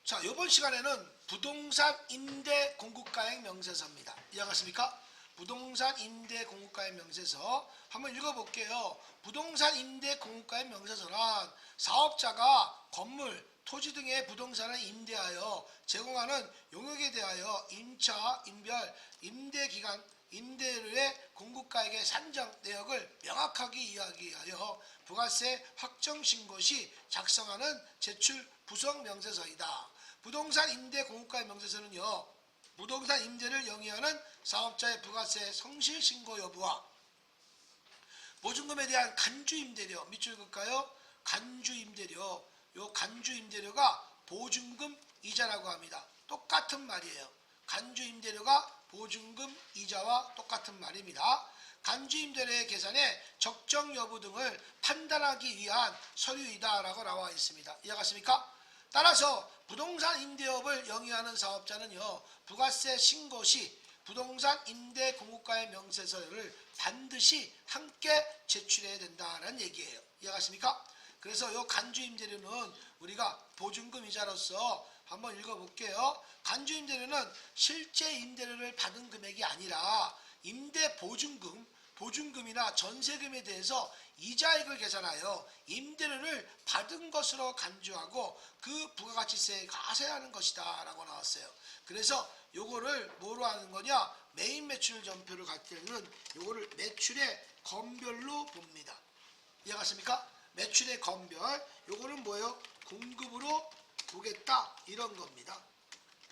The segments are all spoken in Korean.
자, 이번 시간에는 부동산 임대 공급가액 명세서입니다. 이해가십니까? 부동산 임대 공급가액 명세서 한번 읽어볼게요. 부동산 임대 공급가액 명세서란 사업자가 건물, 토지 등의 부동산을 임대하여 제공하는 용역에 대하여 임차, 임별, 임대기간, 임대료의 공급가액의 산정 내역을 명확하게 이야기하여 부가세 확정 신고 시 작성하는 제출 부속 명세서이다. 부동산 임대 공급가액 명세서는요, 부동산 임대를 영위하는 사업자의 부가세 성실 신고 여부와 보증금에 대한 간주 임대료, 밑줄 그을까요? 간주 임대료, 요 간주 임대료가 보증금 이자라고 합니다. 똑같은 말이에요. 간주 임대료가 보증금 이자와 똑같은 말입니다. 간주 임대료의 계산에 적정 여부 등을 판단하기 위한 서류이다라고 나와 있습니다. 이해가십니까? 따라서 부동산 임대업을 영위하는 사업자는요, 부가세 신고 시 부동산 임대 공급가액 명세서를 반드시 함께 제출해야 된다는 얘기예요. 이해가십니까? 그래서 이 간주 임대료는 우리가 보증금 이자로서 한번 읽어볼게요. 간주 임대료는 실제 임대료를 받은 금액이 아니라 임대 보증금이나 전세금에 대해서 이자액을 계산하여 임대료를 받은 것으로 간주하고 그 부가가치세에 과세하는 것이다 라고 나왔어요. 그래서 요거를 뭐로 하는 거냐, 메인 매출 전표를 갈 때는 요거를 매출의 건별로 봅니다. 이해가십니까? 매출의 건별, 요거는 뭐예요? 공급으로 보겠다 이런 겁니다.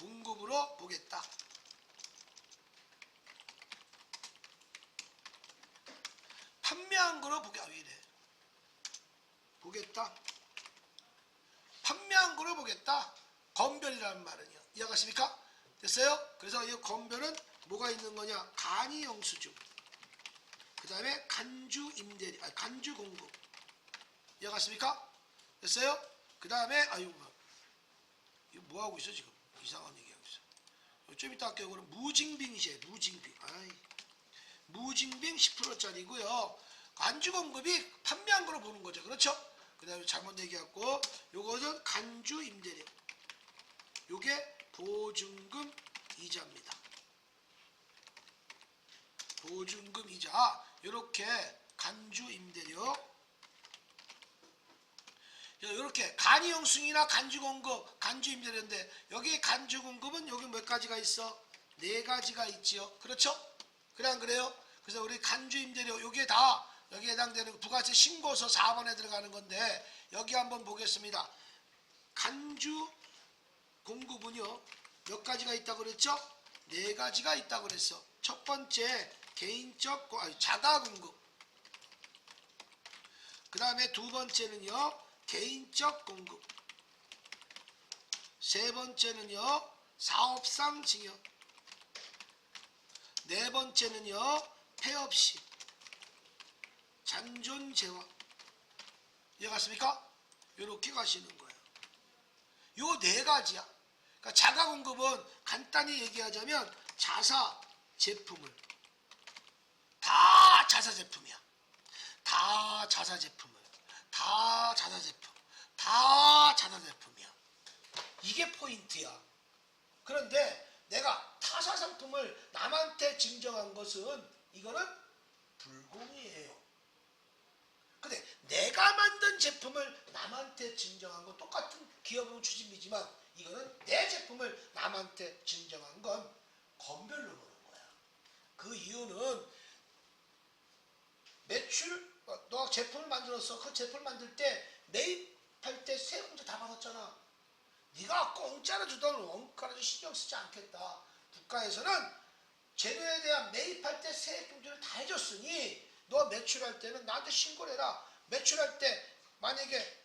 공급으로 보겠다. 판매한 거로 왜 이래? 보겠다. 판매한 거로 보겠다. 건별이라는 말은요. 이해가십니까? 됐어요? 그래서 이 건별은 뭐가 있는 거냐? 간이 영수증. 그 다음에 간주 임대료, 간주 공급. 이해가십니까? 됐어요? 그 다음에 이거 뭐 하고 있어 지금? 이상한 얘기하고 있어. 좀 이따 할게요. 그럼 무징빙시에 무징빙. 무징빙 10%짜리고요. 간주 공급이 판매한 거로 보는 거죠. 그렇죠? 그 다음에 잘못 얘기했고, 요것은 간주 임대료. 요게 보증금 이자입니다. 보증금 이자. 요렇게 간주 임대료. 이렇게 간이용수이나 간주 공급, 간주 임대료인데 여기 간주 공급은 여기 몇 가지가 있어? 4가지가 있지요. 그렇죠? 그래 안 그래요? 그래서 우리 간주 임대료 요게 다 여기에 해당되는 부가세 신고서 4번에 들어가는 건데 여기 한번 보겠습니다. 간주 공급은요 몇 가지가 있다고 그랬죠? 4가지가 있다고 그랬어. 첫 번째 개인적 자가 공급. 그 다음에 두 번째는요 개인적 공급. 세 번째는요 사업상 증여. 네 번째는요 폐업시 잔존재화. 이해갔습니까? 이렇게 가시는 거예요. 요 4가지야. 그러니까 자가 공급은 간단히 얘기하자면 자사 제품을 다 자사 제품이야. 다 자사 제품을 다 자사 제품 다 자사 제품이야. 이게 포인트야. 그런데 내가 타사 상품을 남한테 증정한 것은 이거는 불공이에요. 근데 내가 만든 제품을 남한테 증정한 건 똑같은 기업은 추진비지만 이거는 내 제품을 남한테 증정한 건 건별로 보는 거야. 그 이유는 매출, 너가 제품을 만들었어. 그 제품을 만들 때 매입할 때 세금도 다 받았잖아. 네가 공짜로 주던 원가로 신경 쓰지 않겠다. 국가에서는 재료에 대한 매입할 때 세금들을 다 해줬으니 너 매출할 때는 나한테 신고를 해라. 매출할 때 만약에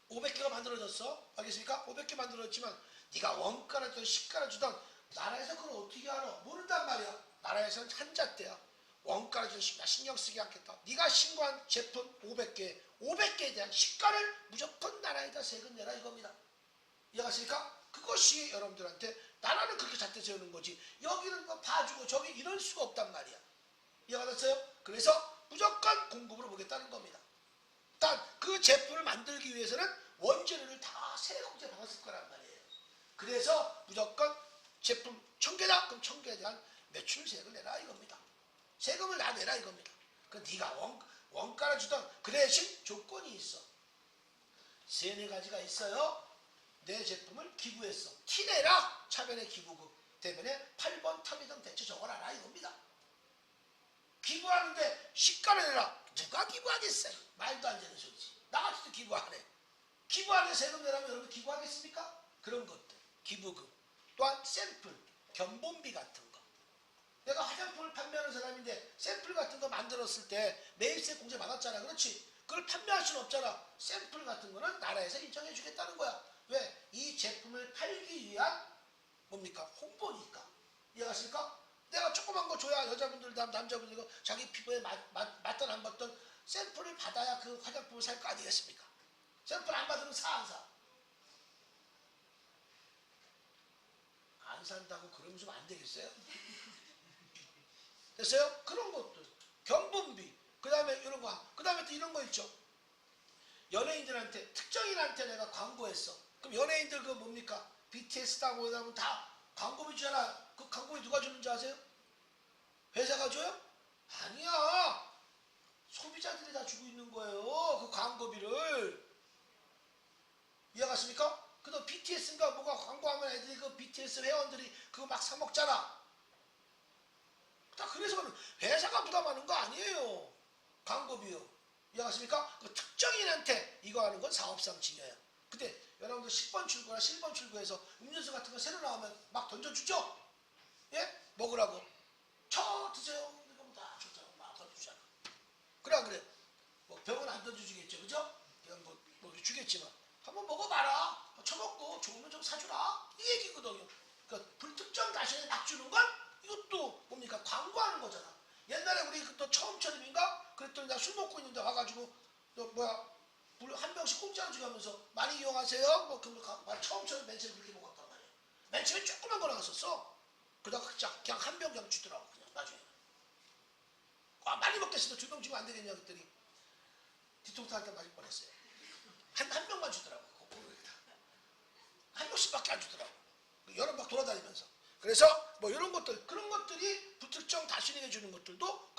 500개가 만들어졌어. 알겠습니까? 500개 만들어졌지만 네가 원가를 주던 시가를 주던 나라에서 그걸 어떻게 알아? 모른단 말이야. 나라에서는 한잣대야. 원가를 주던 나 신경 쓰지 않겠다. 네가 신고한 제품 500개에 대한 시가를 무조건 나라에다 세금 내라 이겁니다. 이해가십니까? 그것이 여러분들한테 나라는 그렇게 잣대 세우는 거지. 여기는 뭐 봐주고 저기 이럴 수가 없단 말이야. 이해가 됐어요? 그래서 무조건 공급으로 보겠다는 겁니다. 일단 그 제품을 만들기 위해서는 원재료를 다 세액공제 받았을 거란 말이에요. 그래서 무조건 제품 1000개다? 그럼 1000개에 대한 매출세액을 내라 이겁니다. 세금을 다 내라 이겁니다. 그 네가 원가를 주던 그 대신 조건이 있어. 세네 가지가 있어요. 내 제품을 기부했어. 티내라. 차변의 기부금. 대변에 8번 탑이든 대체 적어놔라 이겁니다. 기부하는데 시가를 내라. 누가 기부하겠어요? 말도 안 되는 소리지. 나같이도 기부 안 해. 기부하는데 세금 내라면 여러분 기부하겠습니까? 그런 것들. 기부금. 또한 샘플, 견본비 같은 거. 내가 화장품을 판매하는 사람인데 샘플 같은 거 만들었을 때 매입세 공제 받았잖아. 그렇지? 그걸 판매할 수는 없잖아. 샘플 같은 거는 나라에서 인정해 주겠다는 거야. 왜? 이 제품을 팔기 위한 뭡니까? 홍보니까. 이해가십니까? 내가 조그만 거 줘야 여자분들, 남자분들 자기 피부에 맞던 안 맞던 샘플을 받아야 그 화장품을 살 거 아니겠습니까? 샘플 안 받으면 사 안 사? 안 산다고 그러면 좀 안 되겠어요? 됐어요? 그런 것들. 견본비. 그 다음에 이런 거. 그 다음에 또 이런 거 있죠. 연예인들한테, 특정인한테 내가 광고했어. 그럼 연예인들 그거 뭡니까? BTS다 뭐다 하면 다 광고비 주잖아. 그 광고비 누가 주는지 아세요? 회사가 줘요? 아니야. 소비자들이 다 주고 있는 거예요. 그 광고비를. 이해가십니까? 그다음 BTS인가 뭐가 광고하면 애들이 그 BTS 회원들이 그거 막 사먹잖아. 다 그래서 회사가 부담하는 거 아니에요. 광고비요. 이해가십니까? 그 특정인한테 이거 하는 건 사업상 징여야. 근데 여러분들 10번 출구나 7번 출구에서 음료수 같은 거 새로 나오면 막 던져주죠? 예? 먹으라고. 드세요. 이거 다 좋다고 막 던져주잖아. 그래 안 그래? 뭐 병은 안 던져주겠죠. 그죠? 그냥 뭐 주겠지만 한번 먹어봐라. 처먹고 좋으면 좀 사주라. 이 얘기거든요. 그러니까 불특정 다시에 막 주는 건 이것도 뭡니까? 광고하는 거잖아. 옛날에 우리 또 처음처럼인가? 그랬더니 나 술 먹고 있는데 와가지고 너 뭐야? 물 한 병씩 공짜로 주면서 많이 이용하세요. 뭐 그러면 처음처럼 맨 처음에 그렇게 먹었단 말이야. 맨 처음에 조그만 거 나갔었어. 그러다가 그냥 한 병 그냥 주더라고. 그냥 나중에. 많이 먹겠습니다. 2병 주면 안 되겠냐 그랬더니 뒤통수 할 때 맞을 뻔했어요. 한 병만 주더라고. 한 병씩밖에 안 주더라고. 여러 막 돌아다니면서. 그래서 뭐 이런 것들, 그런 것들이 불특정 다수에게 주는 것들도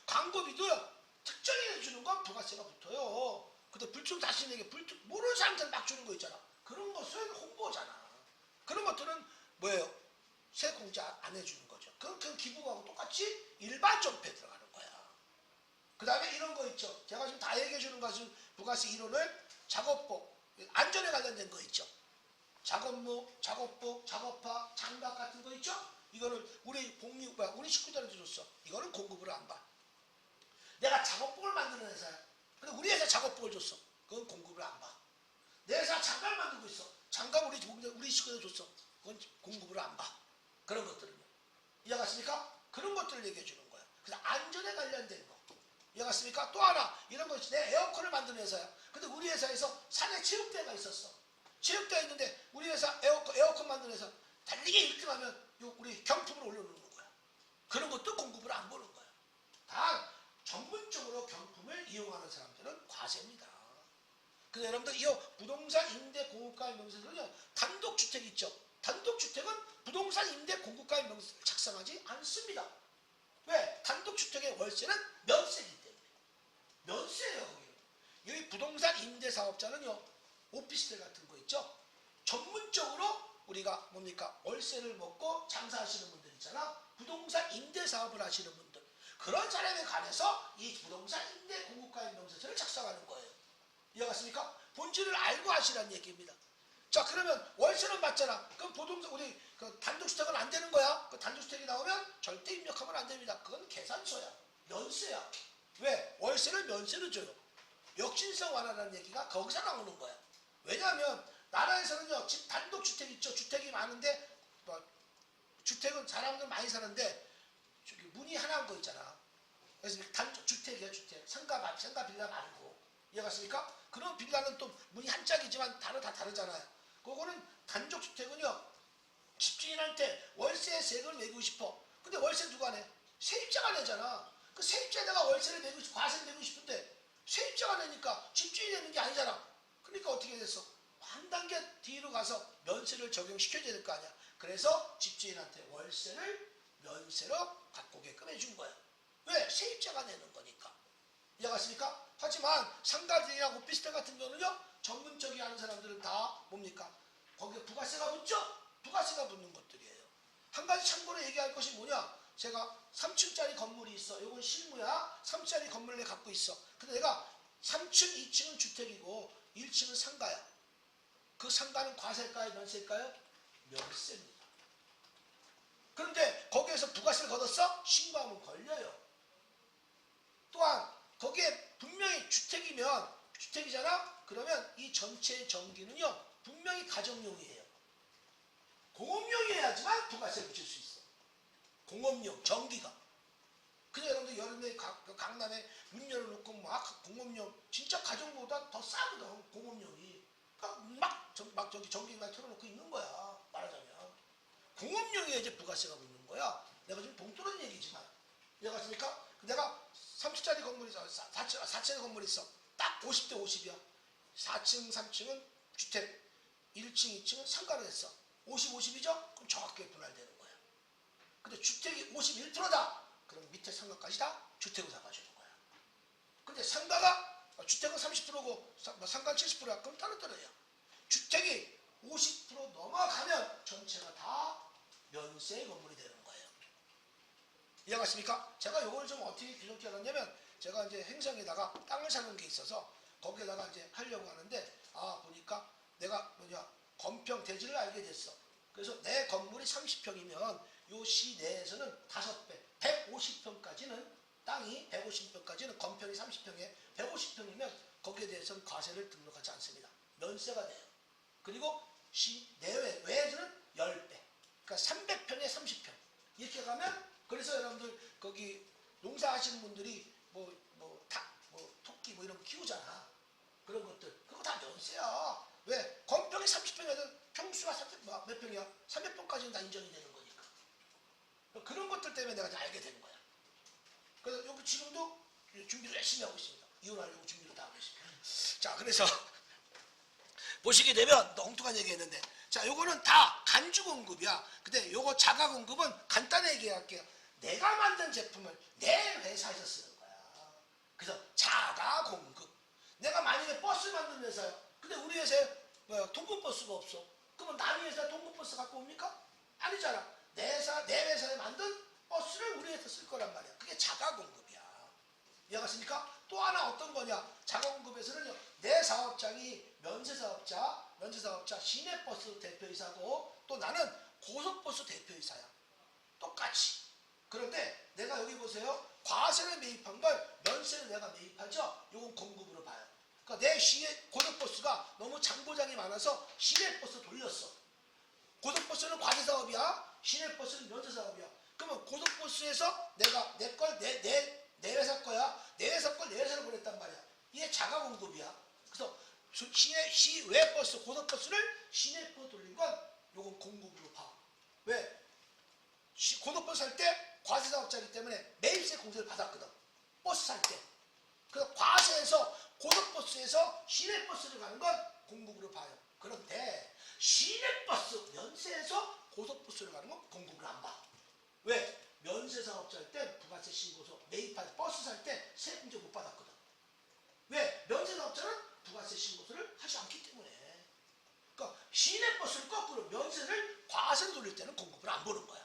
광고비도요. 특정인에게 주는 건 부가세가 붙어요. 근데 불특정 다수에게 모르는 사람들 막 주는 거 있잖아. 그런 것은 홍보잖아. 그런 것들은 뭐예요? 세액 공제 안 해주는 거죠. 그건 기부하고 똑같이 일반 적폐에 들어가는 거야. 그 다음에 이런 거 있죠. 제가 지금 다 얘기해 주는 것은 부가세 1호는 작업복, 안전에 관련된 거 있죠. 작업무, 작업복, 작업화, 장갑 같은 거 있죠? 이거는 우리 식구들한테 줬어. 이거는 공급을 안 봐. 내가 작업복을 만드는 회사야. 근데 우리 회사 작업복을 줬어. 그건 공급을 안 봐. 내 회사 장갑 만들고 있어. 장갑 우리 식구들 줬어. 그건 공급을 안 봐. 그런 것들은요. 이해갔습니까? 그런 것들을 얘기해 주는 거야. 그래서 안전에 관련된 거. 이해갔습니까? 또 하나 이런 거 있지. 내 에어컨을 만드는 회사야. 근데 우리 회사에서 사내 체육대회가 있었어. 체육대회 있는데 우리 회사 에어컨 만드는 회사 달리기 1등하면 우리 경품을 올려놓는 거야. 그런 것도 공급을 안 보는 거야. 다 전문적으로 경품을 이용하는 사람들은 과세입니다. 그래서 여러분들 이 부동산 임대 공급가액 명세서는요. 단독주택 있죠. 단독주택은 부동산 임대 공급가액 명세서를 작성하지 않습니다. 왜? 단독주택의 월세는 면세이기 때문에. 면세예요. 거기는. 여기 부동산 임대사업자는요. 오피스텔 같은 거 있죠. 전문적으로 우리가 뭡니까? 월세를 먹고 장사하시는 분들 있잖아. 부동산 임대사업을 하시는 분들. 그런 사람에 관해서 이 부동산 임대 공급가액 명세서를 작성하는 거예요. 이해갔습니까? 본질을 알고 하시라는 얘기입니다. 자, 그러면 월세는 받잖아. 그럼 부동산 우리 그 단독주택은 안 되는 거야. 그 단독주택이 나오면 절대 입력하면 안 됩니다. 그건 계산서야. 면세야. 왜? 월세를 면세로 줘요. 역신성 완화라는 얘기가 거기서 나오는 거야. 왜냐하면 나라에서는요. 단독주택 있죠. 주택이 많은데 주택은 사람들 많이 사는데 저기 문이 하나인 거 있잖아. 그래서 단독주택이야. 주택. 상가 빌라 말고. 이해갔습니까? 그런 빌라는 또 문이 한 짝이지만 다 다르잖아요. 그거는 단독주택은요. 집주인한테 월세세금을 내고 싶어. 근데 월세 누가 내? 세입자가 내잖아. 그 세입자에다가 월세를 내고 싶고 과세를 내고 싶은데 세입자가 내니까 집주인이 내는 게 아니잖아. 그러니까 어떻게 됐어? 한 단계 뒤로 가서 면세를 적용시켜줘야 될 거 아니야. 그래서 집주인한테 월세를 면세로 갖고 오게끔 해준 거야. 왜? 세입자가 내는 거니까. 이해갔습니까? 하지만 상가들이나 오피스텔 같은 경우는요, 전문적이 하는 사람들은 다 뭡니까? 거기에 부가세가 붙죠? 부가세가 붙는 것들이에요. 한 가지 참고로 얘기할 것이 뭐냐? 제가 3층짜리 건물이 있어. 이건 실무야. 3층짜리 건물을 갖고 있어. 근데 내가 3층, 2층은 주택이고 1층은 상가야. 그 상가는 과세일까요? 면세일까요? 면세입니다. 그런데 거기에서 부가세를 걷었어? 신고하면 걸려요. 또한 거기에 분명히 주택이잖아? 그러면 이 전체 전기는요, 분명히 가정용이에요. 공업용이어야지만 부가세를 붙일 수 있어. 공업용, 전기가. 그냥 여러분들 여름에 강남에 문 열어놓고 막 공업용, 진짜 가정보다 더 싸거든, 공업용이. 그러니까 막 저기 전기만 틀어놓고 있는 거야, 말하자면. 공업용이 이제 부가세가 붙는 거야. 내가 지금 봉투는 얘기지만. 이해갔습니까? 내가 30짜리 건물이 있어, 4층 건물이 있어. 딱 50대 50이야. 4층, 3층은 주택, 1층, 2층은 상가로 했어. 50, 50이죠? 그럼 정확하게 분할되는 거야. 근데 주택이 51%다. 그럼 밑에 상가까지 다 주택을 잡아주는 거야. 근데 상가가, 주택은 30%고 상가는 70%야. 그럼 따로따로야. 주택이 50% 넘어가면 전체가 다 면세 건물이 되는 거예요. 이해가십니까? 제가 이걸 좀 어떻게 귀엽게 하냐면, 제가 이제 행성에다가 땅을 사는 게 있어서 거기에다가 이제 하려고 하는데, 보니까 내가 건평 대지를 알게 됐어. 그래서 내 건물이 30평이면 요 시 내에서는 5배, 150평까지는 땅이 150평까지는 건평이 30평에 150평이면 거기에 대해서는 과세를 등록하지 않습니다. 면세가 돼요. 그리고 시 내외, 외에서는 10배. 그러니까 300평에 30평. 이렇게 가면, 그래서 여러분들 거기 농사하시는 분들이 닭, 토끼 이런 거 키우잖아. 그런 것들. 그거 다 면세야. 왜? 건평이 30평이면 평수가 몇 평이야? 300평까지는 다 인정이 되는 거니까. 그런 것들 때문에 내가 다 알게 되는 거야. 그래서 여기 지금도 준비를 열심히 하고 있습니다. 이혼하려고 준비를 다 하고 있습니다. 자, 그래서 보시게 되면 또 엉뚱한 얘기 했는데, 자, 요거는 다 간주 공급이야. 근데 요거 자가 공급은 간단하게 얘기할게요. 내가 만든 제품을 내 회사에서 쓰는 거야. 그래서 자가 공급. 내가 만약에 버스 만드는 회사야. 근데 우리 회사에 동급버스가 없어. 그러면 남의 회사 동급버스 갖고 옵니까? 아니잖아. 내 회사에 만든 버스를 우리 회사 쓸 거란 말이야. 그게 자가 공급이야. 이해갔습니까? 또 하나 어떤 거냐? 자가 공급에서는요, 내 사업장이 면세사업자 시내버스 대표이사고, 또 나는 고속버스 대표이사야. 똑같이. 그런데 내가 여기 보세요. 과세를 매입한 걸 면세를 내가 매입하죠? 이건 공급으로 봐요. 그러니까 내 시내 고속버스가 너무 장보장이 많아서 시내버스 돌렸어. 고속버스는 과세사업이야. 시내버스는 면세사업이야. 그러면 고속버스에서 내가 내 회사 거야. 내 회사 걸 내 회사로 보냈단 말이야. 이게 자가 공급이야. 그래서 시외 버스, 고속버스를 시내버스 돌린 건 요건 공급으로 봐. 왜? 고속버스 살 때 과세사업자이기 때문에 매입세 공세를 받았거든. 버스 살 때. 그래서 과세에서 고속버스에서 시내버스를 가는 건 공급으로 봐요. 그런데 시내버스 면세에서 고속버스를 가는 건 공급을 안 봐. 왜? 면세사업자일 때 부가세 신고서 매입할 버스 살 때 세금제 못 받았거든. 왜? 면세사업자는 부가세 신고서를 하지 않기 때문에. 그러니까 시내버스를 거꾸로 면세를 과세로 돌릴 때는 공급을 안 보는 거야.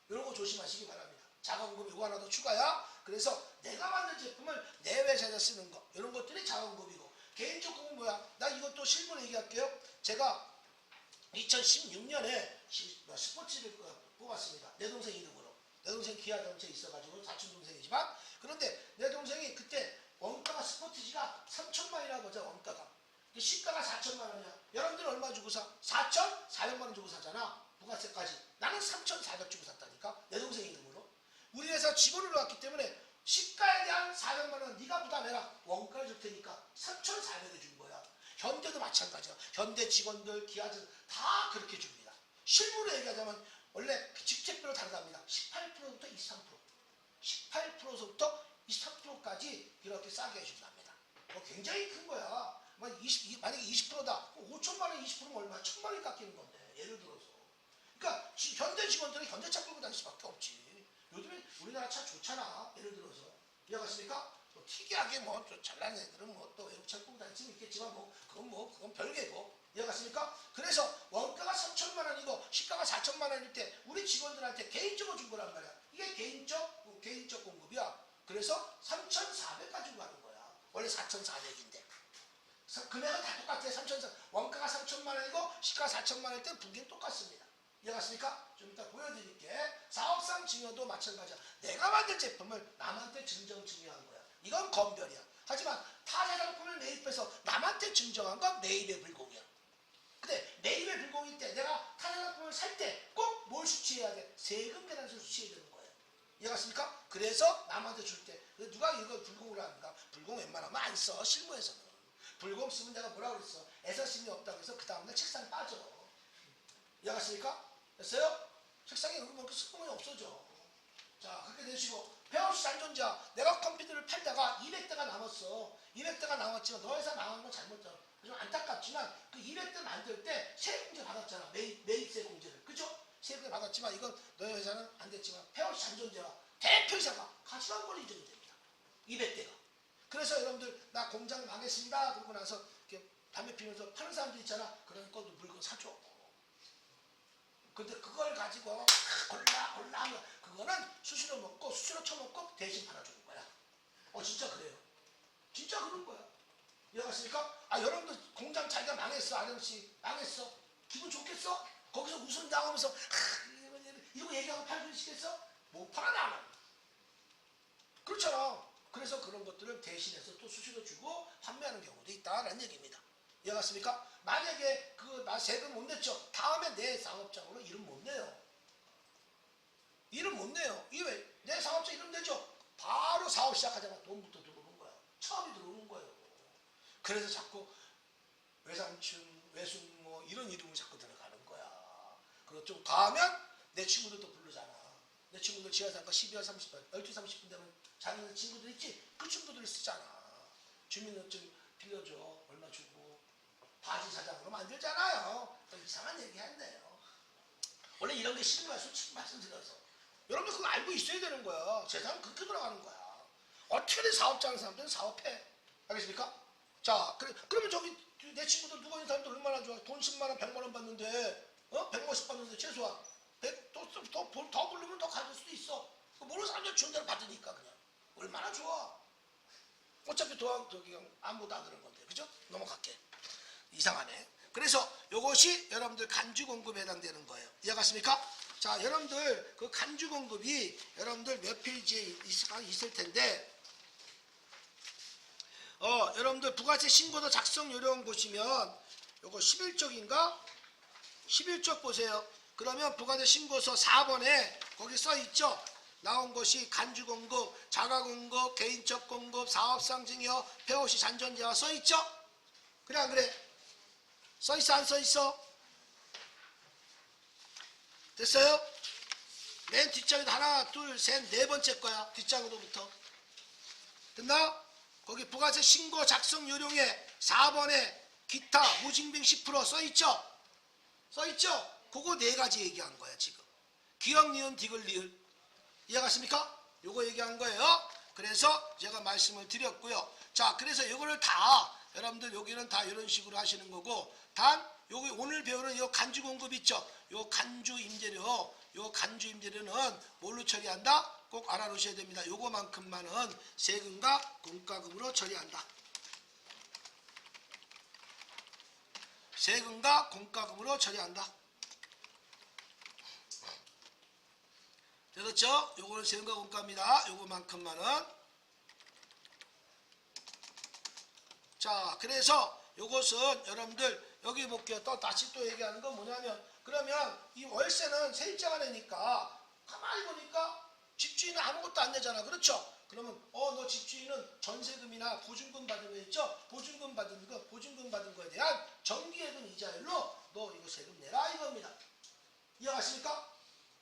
이런 거 조심하시기 바랍니다. 자가공급 이거 하나 더 추가야. 그래서 내가 만든 제품을 내 회사에서 쓰는 거, 이런 것들이 자가공급이고, 개인적 공급은 뭐야? 나 이것도 실무로 얘기할게요. 제가 2016년에 스포츠를 뽑았습니다. 내 동생 이름으로. 내 동생 기아 전체에 있어가지고 사촌 동생이지만, 그런데 내 동생이 그때 원가가 스포츠지가 3천만 원이라고 보자. 원가가 시가가 4천만 원이야. 여러분들 얼마 주고 사? 4,400만 원 주고 사잖아. 부가세까지. 나는 3,400 주고 샀다니까. 내 동생 이름으로. 우리 회사 직원으로 왔기 때문에 시가에 대한 400만 원 네가 부담해라. 원가를 줄 테니까 3,400에 준 거야. 현대도 마찬가지야. 현대 직원들, 기아들 다 그렇게 줍니다. 실무로 얘기하자면 원래 직책별로 다르답니다. 18%부터 23%. 18%서부터 23%까지 이렇게 싸게 해준답니다. 굉장히 큰 거야. 만약에 20%다. 5천만 원 20%면 얼마? 1,000만 원이 깎이는 건데. 예를 들어서. 그러니까 현대 직원들은 현대차 끌고 다닐 수밖에 없지. 요즘에 우리나라 차 좋잖아. 예를 들어서. 이해가십니까? 뭐 특이하게 뭐 잘난 애들은 뭐 또 외국차 끌고 다닐 수는 있겠지만 그건 별개고. 이해가십니까? 그래서 원가가 3천만 원이고 시가가 4천만 원일 때 우리 직원들한테 개인적으로 준 거란 말이야. 이게 개인적 공급이야. 그래서 3,400 가지고 가는 거야. 원래 4,400인데. 금액은 다 똑같아요. 3,400. 원가가 3천만 원이고 시가가 4천만 원일 때 분기는 똑같습니다. 이해갔습니까? 좀 이따 보여드릴게. 사업상 증여도 마찬가지야. 내가 만든 제품을 남한테 증정 증여한 거야. 이건 검별이야. 하지만 타 제작품을 매입해서 남한테 증정한 건 매입의 불공이야. 근데 매입의 불공일 때 내가 타 제작품을 살 때 꼭 뭘 수취해야 돼? 세금 계산서 수취해야 되는 거예요. 이해갔습니까? 그래서 남한테 줄 때 누가 이걸 불공으로 합니까? 불공 웬만하면 안 써. 실무에서는. 불공 쓰면 내가 뭐라고 그랬어? 애사심이 없다고 해서 그 다음날 책상 빠져. 이해갔습니까? 됐어요? 책상에 그러면 그 스푼이 없어져. 자, 그렇게 되시고 페어시 잔존자 내가 컴퓨터를 팔다가 200대가 남았어. 200대가 남았지만 너 회사 망한 건 잘못했어. 좀 안타깝지만 그 200대 만들 때 세공제 받았잖아. 매입세 공제를. 그죠? 세금을 받았지만 이건 너희 회사는 안 됐지만 페어시 잔존자가 대표이사가 가치관권이 인정이 됩니다. 200대가. 그래서 여러분들 나 공장 망했습니다. 그러고 나서 이렇게 담배 피면서 파는 사람들 있잖아. 그런 것도 물건 사줘. 근데 그걸 가지고 골라 하면 그거는 수수료 먹고 수수료 쳐먹고 대신 팔아주는 거야. 진짜 그래요. 진짜 그런 거야. 이해가십니까? 여러분들 공장 자기가 망했어. 아령씨 망했어. 기분 좋겠어? 거기서 웃음 당하면서 이거 얘기하고 팔아주시겠어? 못 팔아 나는. 그렇잖아. 그래서 그런 것들을 대신해서 또 수수료 주고 판매하는 경우도 있다라는 얘기입니다. 이해갔습니까? 만약에 나 세금 못 냈죠. 다음에 내 사업장으로 이름 못 내요. 이름 못 내요. 이게 왜? 내 사업장 이름 내죠. 바로 사업 시작하자마자 돈부터 들어오는 거야. 처음이 들어오는 거예요. 그래서 자꾸 외삼촌, 외숙 뭐 이런 이름을 자꾸 들어가는 거야. 그리고 좀 더 하면 내 친구들도 부르잖아. 내 친구들 지하상가 12월 30분, 12시 30분 되면 자기네 친구들 있지? 그 친구들을 쓰잖아. 주민등록증 빌려줘. 얼마 주고. 바지 사장으로 만들잖아요. 또 이상한 얘기 한대요. 원래 이런 게 싫은 거야. 솔직히 말씀드려서. 여러분들 그거 알고 있어야 되는 거야. 세상은 그렇게 돌아가는 거야. 어떻게든 사업장하는 사람들은 사업해. 알겠습니까? 자, 그러면 저기 내 친구들 누가 있는 사람들 얼마나 좋아. 돈 10만 원, 100만 원 받는데 150 받는데 최소한 더 부르면 더 가질 수도 있어. 모르는 사람들 준 대로 받으니까 그냥. 얼마나 좋아. 어차피 저기 아무도 안 그런 건데. 그죠? 넘어갈게. 이상하네. 그래서 이것이 여러분들 간주 공급에 해당되는 거예요. 이해갔습니까? 자, 여러분들 그 간주 공급이 여러분들 몇 페이지에 있을 텐데, 여러분들 부가세 신고서 작성 요령 보시면 요거 11쪽인가? 11쪽 보세요. 그러면 부가세 신고서 4번에 거기 써 있죠. 나온 것이 간주 공급, 자가 공급, 개인적 공급, 사업상 증여, 폐허시 잔존제와 써 있죠? 그래 안 그래? 써 있어 안 써 있어? 됐어요? 맨 뒷장에도 하나, 둘, 셋, 네 번째 거야. 뒷장으로부터. 됐나? 거기 부가세 신고 작성 요령에 4번에 기타 무징빙 10% 써 있죠? 써 있죠? 그거 네 가지 얘기한 거야 지금. 기억, 니은, 디귿, 리을. 이해갔습니까? 요거 얘기한 거예요. 그래서 제가 말씀을 드렸고요. 자, 그래서 이거를 다 여러분들 여기는 다 이런 식으로 하시는 거고, 단 여기 오늘 배우는 요 간주 공급 있죠? 요 간주 임대료는 뭘로 처리한다? 꼭 알아놓으셔야 됩니다. 요거만큼만은 세금과 공과금으로 처리한다. 세금과 공과금으로 처리한다. 됐죠? 요거는 세금과 공과입니다. 요거만큼만은. 자, 그래서 요것은 여러분들 여기 볼게요. 또 다시 또 얘기하는 건 뭐냐면, 그러면 이 월세는 세입자가 내니까 가만히 보니까 집주인은 아무것도 안 내잖아. 그렇죠? 그러면 너 집주인은 전세금이나 보증금 받은 거 있죠? 보증금 받은 거에 대한 정기예금 이자율로 너 이거 세금 내라 이겁니다. 이해가십니까?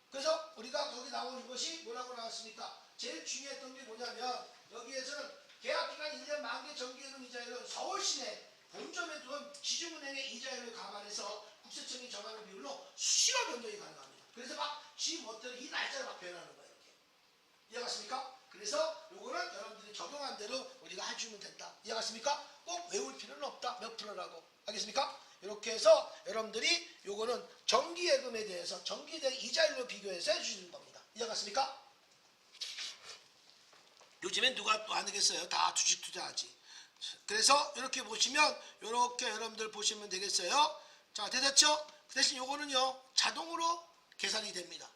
그래서 우리가 여기 나오는 것이 뭐라고 나왔습니까? 제일 중요했던 게 뭐냐면, 여기에서는 계약기간 1년 만기 정기예금 이자율은 서울시내 본점에 둔 지주은행의 이자율을 감안해서 국세청이 정하는 비율로 수시로 변동이 가능합니다. 그래서 막 지 멋대로 이 날짜를 막 변하는 거예요. 이렇게. 이해갔습니까? 그래서 요거는 여러분들이 적용한 대로 우리가 해주면 된다. 이해갔습니까? 꼭 외울 필요는 없다. 몇 프로라고. 알겠습니까? 이렇게 해서 여러분들이 요거는 정기예금에 대해서 정기대 이자율로 비교해서 해주시는 겁니다. 이해갔습니까? 요즘엔 누가 또 안 하겠어요. 다 주식 투자하지. 그래서 이렇게 보시면 이렇게 여러분들 보시면 되겠어요. 자, 됐죠? 그 대신 요거는요 자동으로 계산이 됩니다.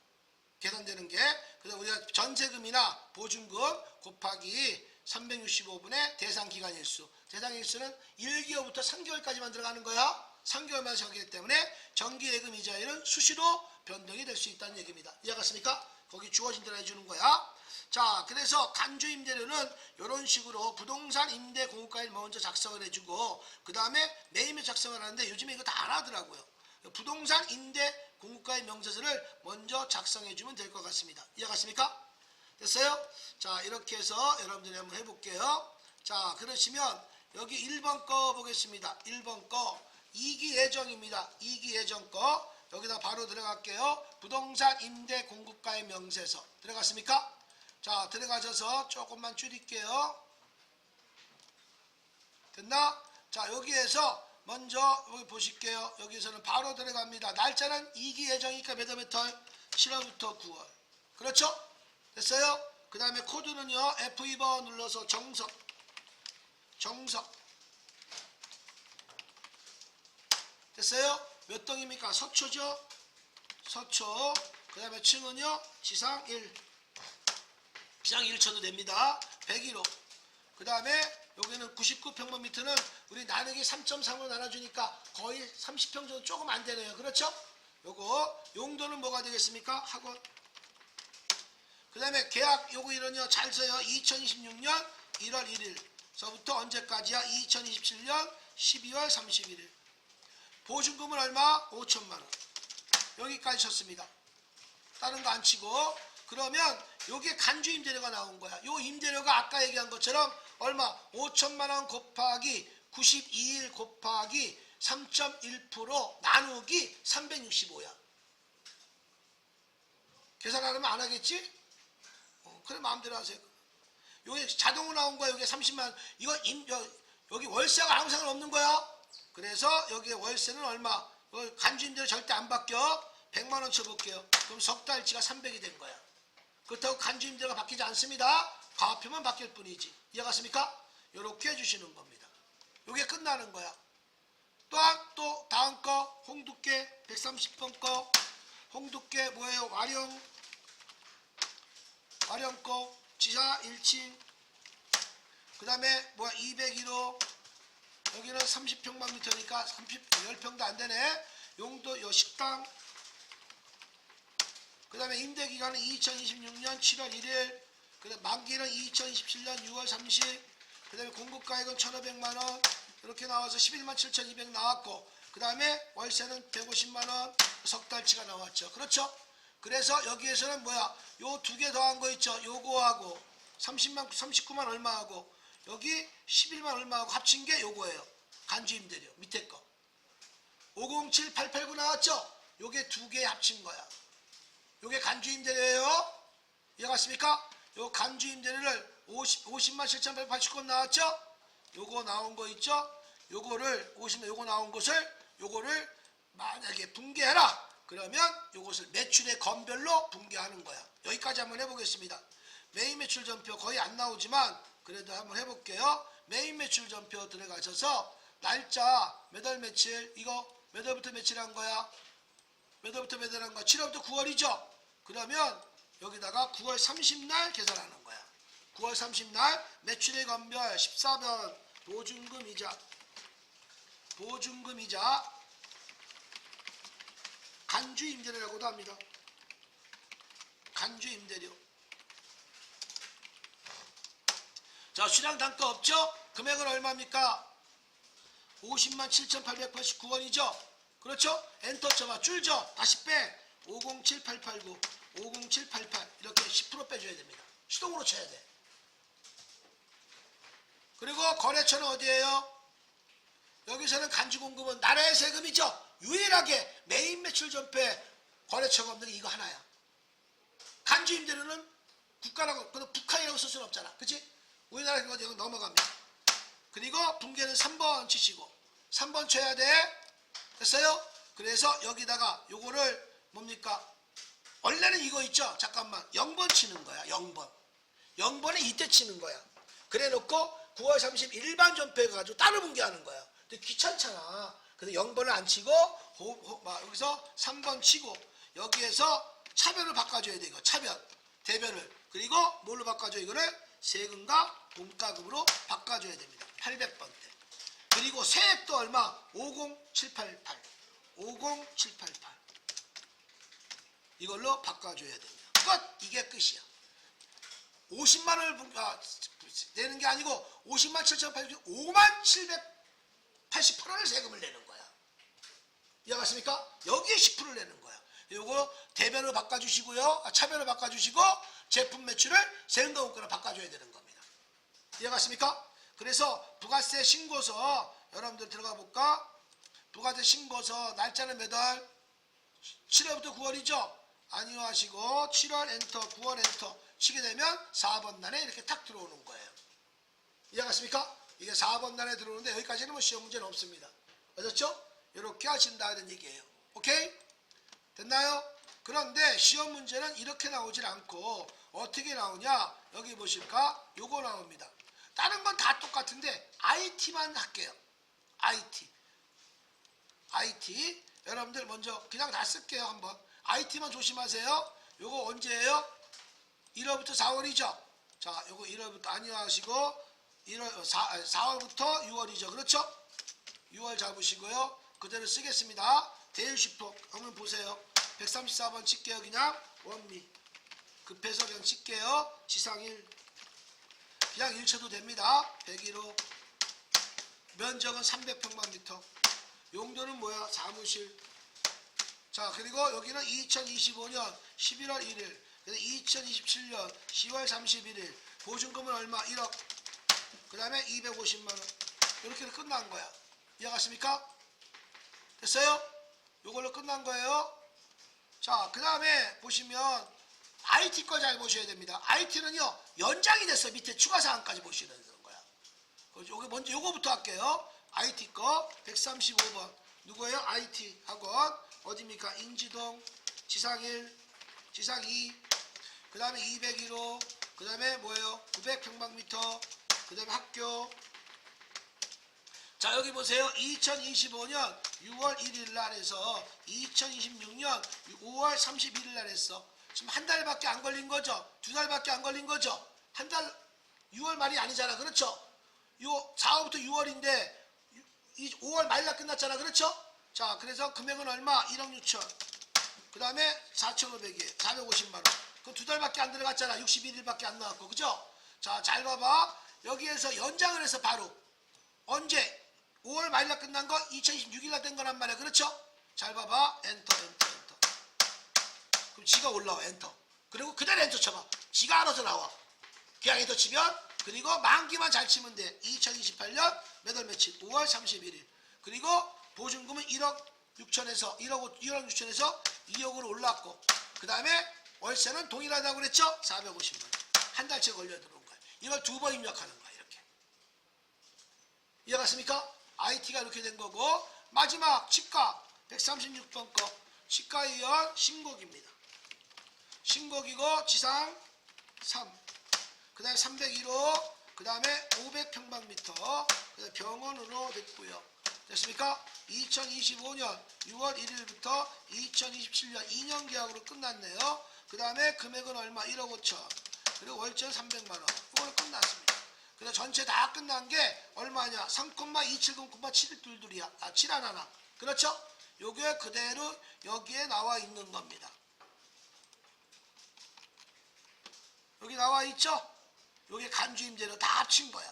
계산되는 게 그래서 우리가 전세금이나 보증금 곱하기 365분의 대상기간일수. 대상일수는 1개월부터 3개월까지만 들어가는 거야. 3개월만 정기이기 때문에 정기예금 이자율은 수시로 변동이 될 수 있다는 얘기입니다. 이해갔습니까? 거기 주어진 대로 해주는 거야. 자, 그래서 간주임대료는 이런 식으로 부동산 임대 공급가를 먼저 작성을 해주고 그 다음에 매입을 작성을 하는데 요즘에 이거 다 안 하더라고요. 부동산 임대 공급가의 명세서를 먼저 작성해주면 될 것 같습니다. 이해갔습니까? 됐어요? 자, 이렇게 해서 여러분들이 한번 해볼게요. 자, 그러시면 여기 1번 거 보겠습니다. 1번 거 이기예정입니다. 이기예정 거 여기다 바로 들어갈게요. 부동산 임대 공급가의 명세서 들어갔습니까? 자, 들어가셔서 조금만 줄일게요. 됐나? 자, 여기에서 먼저 여기 보실게요. 여기서는 바로 들어갑니다. 날짜는 2기 예정이니까 몇 월부터? 7월부터 9월. 그렇죠? 됐어요? 그 다음에 코드는요. F2번 눌러서 정석. 됐어요? 몇 동입니까? 서초죠? 서초. 그 다음에 층은요. 지상 1. 지상 1쳐도 됩니다. 101호. 그 다음에 여기는 99평방미터는 우리 나누기 3.3으로 나눠주니까 거의 30평 정도 조금 안 되네요. 그렇죠? 요거 용도는 뭐가 되겠습니까? 학원. 그 다음에 계약 요구일은요. 잘 써요. 2026년 1월 1일서부터 언제까지야? 2027년 12월 31일. 보증금은 얼마? 5천만원. 여기까지 쳤습니다. 다른 거 안 치고. 그러면 요게 간주 임대료가 나온 거야. 요 임대료가 아까 얘기한 것처럼 얼마? 5천만원 곱하기 92일 곱하기 3.1% 나누기 365야. 계산 안 하면 안 하겠지? 그래 마음대로 하세요. 요게 자동으로 나온 거야. 요게 30만원. 이거 여기 월세가 아무 상관 없는 거야. 그래서 여기에 월세는 얼마? 간주 임대료 절대 안 바뀌어. 100만원 쳐볼게요. 그럼 석 달치가 300이 된 거야. 그렇다고 간주 임대료가 바뀌지 않습니다. 과표만 바뀔 뿐이지. 이해갔습니까? 이렇게 해주시는 겁니다. 이게 끝나는 거야. 또한 또 다음 거 홍두깨 130번 거 홍두깨 뭐예요? 와령 거 지하 1층 그 다음에 뭐야 201호 여기는 30평방미터니까 10평도 안 되네. 용도 요 식당 그 다음에 임대기간은 2026년 7월 1일 그 다음에 만기는 2027년 6월 30 그 다음에 공급가액은 1,500만원 이렇게 나와서 11만 7,200 나왔고 그 다음에 월세는 150만원 석달치가 나왔죠. 그렇죠? 그래서 여기에서는 뭐야 요 두 개 더한 거 있죠. 요거하고 39만 얼마하고 여기 11만 얼마하고 합친 게 요거예요. 간주임대료 밑에 거 507889 나왔죠? 요게 두 개 합친 거야. 요게 간주임대료예요. 이해갔습니까? 요 간주임대료를 50만 7,889원 나왔죠? 요거 나온 거 있죠? 요거를 50만 요거 나온 것을 요거를 만약에 붕괴해라. 그러면 요것을 매출의 건별로 붕괴하는 거야. 여기까지 한번 해보겠습니다. 메인 매출 전표 거의 안 나오지만 그래도 한번 해볼게요. 메인 매출 전표 들어가셔서 날짜 몇 월 며칠 이거 몇 월부터 며칠 한 거야? 몇 월부터 몇 월 한 거야? 7월부터 9월이죠? 그러면 여기다가 9월 30날 계산하는 거야. 9월 30날 매출의 건별 14번 보증금이자 간주임대료라고도 합니다. 간주임대료. 자, 수량 단가 없죠? 금액은 얼마입니까? 50만 7,889원이죠? 그렇죠? 엔터 쳐봐. 줄죠? 다시 빼. 507889, 50788 이렇게 10% 빼줘야 됩니다. 수동으로 쳐야 돼. 그리고 거래처는 어디예요? 여기서는 간주공급은 나라의 세금이죠. 유일하게 메인 매출 전폐 거래처가 없는 게 이거 하나야. 간주임대료는 국가라고, 북한이라고 쓸 수는 없잖아. 그치? 우리나라 이거 여기 넘어갑니다. 그리고 분계는 3번 치시고 3번 쳐야 돼. 됐어요? 그래서 여기다가 요거를 뭡니까? 원래는 이거 있죠? 잠깐만. 0번 치는 거야. 0번. 0번에 이때 치는 거야. 그래 놓고 9월 30일 일반 전폐 가지고 따로 분계하는 거야. 근데 귀찮잖아. 그래서 0번을 안 치고 여기서 3번 치고 여기에서 차별을 바꿔줘야 돼. 이거 차별. 대별을. 그리고 뭘로 바꿔줘? 이거를 세금과 공과금으로 바꿔줘야 됩니다. 800번대. 그리고 세액도 얼마? 50788. 50788. 이걸로 바꿔줘야 됩니다. 끝! 이게 끝이야. 50만 원을 내는 게 아니고 50만 7,800, 5만 788원을 세금을 내는 거야. 이해갔습니까? 여기에 10%를 내는 거야. 요거 대별로 바꿔주시고요. 차별로 바꿔주시고 제품 매출을 세금과 공과로 바꿔줘야 되는 겁니다. 이해갔습니까? 그래서 부가세 신고서 여러분들 들어가 볼까? 부가세 신고서 날짜는 몇 월? 7월부터 9월이죠? 아니요 하시고 7월 엔터, 9월 엔터 치게 되면 4번 단에 이렇게 탁 들어오는 거예요. 이해갔습니까? 이게 4번 단에 들어오는데 여기까지는 뭐 시험 문제는 없습니다. 맞았죠? 이렇게 하신다는 얘기예요. 오케이? 됐나요? 그런데 시험 문제는 이렇게 나오질 않고 어떻게 나오냐? 여기 보실까? 요거 나옵니다. 다른 건 다 똑같은데 IT만 할게요. IT. 여러분들 먼저 그냥 다 쓸게요. 한번. IT만 조심하세요. 요거 언제예요? 1월부터 4월이죠. 자, 요거 1월부터 아니요 하시고 4월부터 6월이죠. 그렇죠? 6월 잡으시고요. 그대로 쓰겠습니다. 대일슈퍼 한번 보세요. 134번 칠게요. 그냥 원미. 급해서 그냥 칠게요. 지상 1. 그냥 1쳐도 됩니다. 101호. 면적은 300평방미터. 용도는 뭐야? 사무실. 자, 그리고 여기는 2025년 11월 1일. 그래서 2027년 10월 31일. 보증금은 얼마? 1억. 그 다음에 250만원. 이렇게 끝난 거야. 이해갔습니까? 됐어요? 요걸로 끝난 거예요. 자, 그 다음에 보시면 IT 거 잘 보셔야 됩니다. IT는요, 연장이 됐어. 밑에 추가 사항까지 보시는 거야. 요거 먼저 요거부터 할게요. IT 거 135번. 누구예요? IT 학원. 어디입니까? 인지동. 지상 1, 지상 2. 그 다음에 201호. 그 다음에 뭐예요? 900평방미터. 그 다음에 학교. 자, 여기 보세요. 2025년 6월 1일 날 해서 2026년 5월 31일 날 했어. 지금 한 달밖에 안 걸린 거죠? 두 달밖에 안 걸린 거죠? 한 달, 6월 말이 아니잖아. 그렇죠? 요 4월부터 6월인데 5월 말일 날 끝났잖아. 그렇죠? 자, 그래서 금액은 얼마? 1억 6천. 그 다음에 4,500에 450만원. 그럼 두 달밖에 안 들어갔잖아. 61일밖에 안 나왔고. 그죠? 자, 잘 봐봐. 여기에서 연장을 해서 바로 언제? 5월 말일 날 끝난 거 2026일 날 된 거란 말이야. 그렇죠? 잘 봐봐. 엔터. 그럼 지가 올라와. 엔터. 그리고 그대로 엔터 쳐봐. 지가 알아서 나와. 그냥 엔터 치면, 그리고 만기만 잘 치면 돼. 2028년 몇 월 며칠? 5월 31일. 그리고 보증금은 1억 6천에서 1억 6천에서 2억으로 올랐고, 그 다음에 월세는 동일하다고 그랬죠? 450만원. 한 달째 걸려 들어온 거야. 이걸 두 번 입력하는 거야. 이렇게. 이해갔습니까? IT가 이렇게 된 거고, 마지막 치과 136번 거 치과의원 신곡입니다. 신곡이고 지상 3, 그 다음에 301호, 그 다음에 500평방미터, 그 다음에 병원으로 됐고요. 됐습니까? 2025년 6월 1일부터 2027년 2년 계약으로 끝났네요. 그 다음에 금액은 얼마? 1억 5천. 그리고 월세는 300만원. 이걸로 끝났습니다. 그래서 전체 다 끝난 게 얼마냐? 3,270,722이야. 711. 그렇죠? 요게 그대로 여기에 나와 있는 겁니다. 여기 나와 있죠? 요게 간주임대료 다 합친 거야.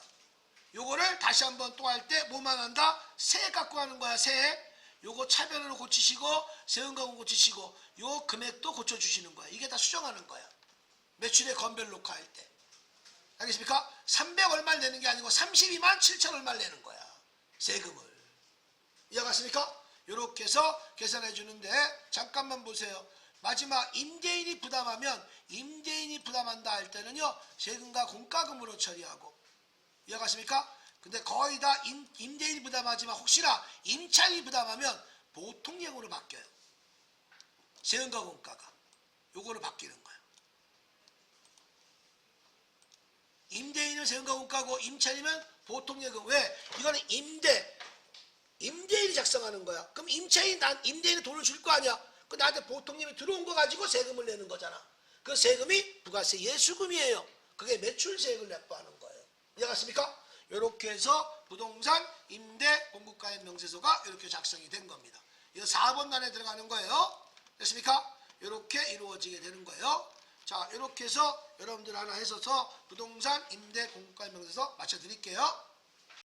요거를 다시 한번 또 할 때 뭐만 한다? 세액 갖고 하는 거야. 세액. 요거 차별으로 고치시고 세금과금 고치시고 요 금액도 고쳐주시는 거야. 이게 다 수정하는 거야. 매출의 건별 녹화할 때. 알겠습니까? 300 얼마를 내는 게 아니고 32만 7천 얼마를 내는 거야. 세금을. 이해갔습니까? 이렇게 해서 계산해 주는데 잠깐만 보세요. 마지막 임대인이 부담하면 임대인이 부담한다 할 때는요 세금과 공과금으로 처리하고 이해갔습니까? 근데 거의 다 임대인이 부담하지만 혹시나 임차인이 부담하면 보통 예금으로 바뀌어요. 세금과 공과가 요거로 바뀌는 거예요. 임대인은 세금과 공과고 임차인이면 보통 예금. 왜? 이거는 임대인이 작성하는 거야. 그럼 임대인이 돈을 줄 거 아니야. 그 나한테 보통 예금이 들어온 거 가지고 세금을 내는 거잖아. 그 세금이 부가세 예수금이에요. 그게 매출세액을 납부하는 거예요. 이해갔습니까? 이렇게 해서 부동산 임대 공급가액 명세서가 이렇게 작성이 된 겁니다. 이거 4번 단에 들어가는 거예요. 됐습니까? 이렇게 이루어지게 되는 거예요. 자, 이렇게 해서 여러분들 하나 해서 부동산 임대 공급가액 명세서 맞춰 드릴게요.